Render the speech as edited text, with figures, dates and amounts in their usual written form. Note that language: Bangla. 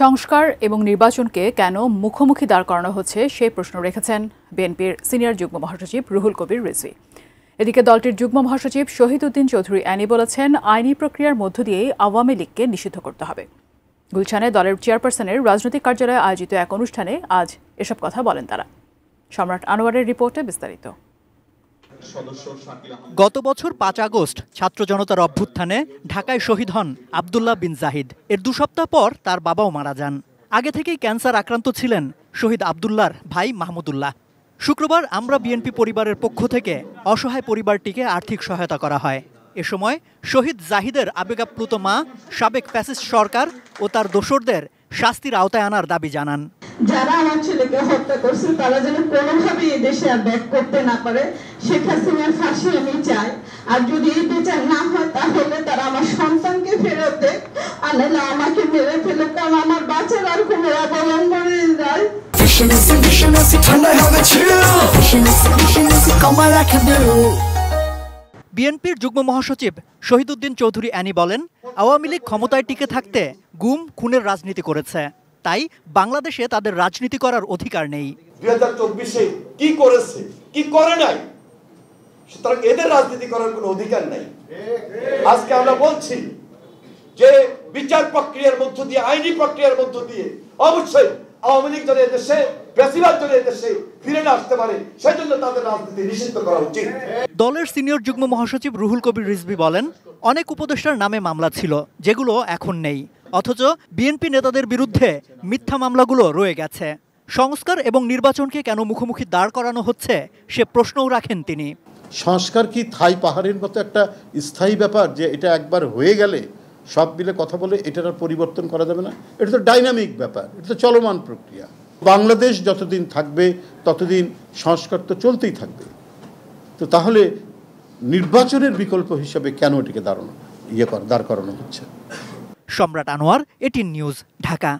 সংস্কার এবং নির্বাচনকে কেন মুখোমুখি দাঁড় করানো হচ্ছে সেই প্রশ্ন রেখেছেন বিএনপির সিনিয়র যুগ্ম মহাসচিব রুহুল কবির রিজভী। এদিকে দলটির যুগ্ম মহাসচিব শহীদউদ্দিন চৌধুরী অ্যানি বলেছেন, আইনি প্রক্রিয়ার মধ্য দিয়েই আওয়ামী লীগকে নিষিদ্ধ করতে হবে। গুলশানে দলের চেয়ারপারসনের রাজনৈতিক কার্যালয়ে আয়োজিত এক অনুষ্ঠানে আজ এসব কথা বলেন তারা। সম্রাট আনোয়ারের রিপোর্টে বিস্তারিত। গত বছর ৫ আগস্ট ছাত্র জনতার অভ্যুত্থানে ঢাকায় শহীদ হন আব্দুল্লাহ বিন জাহিদ। এর ২ সপ্তাহ পর তার বাবাও মারা যান। আগে থেকেই ক্যান্সার আক্রান্ত ছিলেন শহীদ আব্দুল্লাহর ভাই মাহমুদুল্লাহ। শুক্রবার আমরা বিএনপি পরিবারের পক্ষ থেকে অসহায় পরিবারটিকে আর্থিক সহায়তা করা হয়। এ সময় শহীদ জাহিদের আবেগাপ্লুত মা সাবেক ফ্যাসিস্ট সরকার ও তার দোসরদের শাস্তির আওতায় আনার দাবি জানান। যারা আমার ছেলেকে হত্যা করছে তারা যেন কোনোভাবেই এই দেশে আর ব্যাক করতে না পারে, শেখ হাসিনার ফাঁসি আমি চাই। আর যদি এই বিচার না হয় তাহলে তারা আমার সন্তানকে ফেরত দেয়, আর নাহলে আমাকে মেরে ফেলে, কারণ আমার বাচ্চার আর কোনো অবলম্বনে যায়। বিএনপির যুগ্ম মহাসচিব শহীদউদ্দিন চৌধুরী অ্যানি বলেন, আওয়ামী লীগ ক্ষমতায় টিকে থাকতে গুম খুনের রাজনীতি করেছে, তাই বাংলাদেশে তাদের রাজনীতি করার অধিকার নেই। 2024-এ কি করেছে কি করে নাই, সুতরাং এদের রাজনীতি করার কোনো অধিকার নাই। আজকে আমরা বলছি যে বিচার প্রক্রিয়ার মধ্য দিয়ে, আইনি প্রক্রিয়ার মধ্য দিয়ে অবশ্যই আওয়ামী লীগ যদি এদেশে, বেশিরভাগ যদি এদেশে ফিরে না আসতে পারে, সেজন্য তাদের রাজনীতি নিষিদ্ধ করা উচিত। দলের সিনিয়র যুগ্ম মহাসচিব রুহুল কবির রিজভী বলেন, অনেক উপদেষ্টার নামে মামলা ছিল যেগুলো এখন নেই, অথচ বিএনপি নেতাদের বিরুদ্ধে মিথ্যা মামলাগুলো রয়ে গেছে। সংস্কার এবং নির্বাচনকে কেন মুখোমুখি দাঁড় করানো হচ্ছে সে প্রশ্নও রাখেন তিনি। সংস্কার কি থাই পাহাড়ের মতো একটা স্থায়ী ব্যাপার যে এটা একবার হয়ে গেলে সব মিলে কথা বলে এটার আর পরিবর্তন করা যাবে না? এটা তো ডাইনামিক ব্যাপার, এটা তো চলমান প্রক্রিয়া। বাংলাদেশ যতদিন থাকবে ততদিন সংস্কার তো চলতেই থাকবে। তো তাহলে নির্বাচনের বিকল্প হিসাবে কেন এটাকে দাঁড় করানো হচ্ছে? সম্রাট আনোয়ার, এটিএন নিউজ, ঢাকা।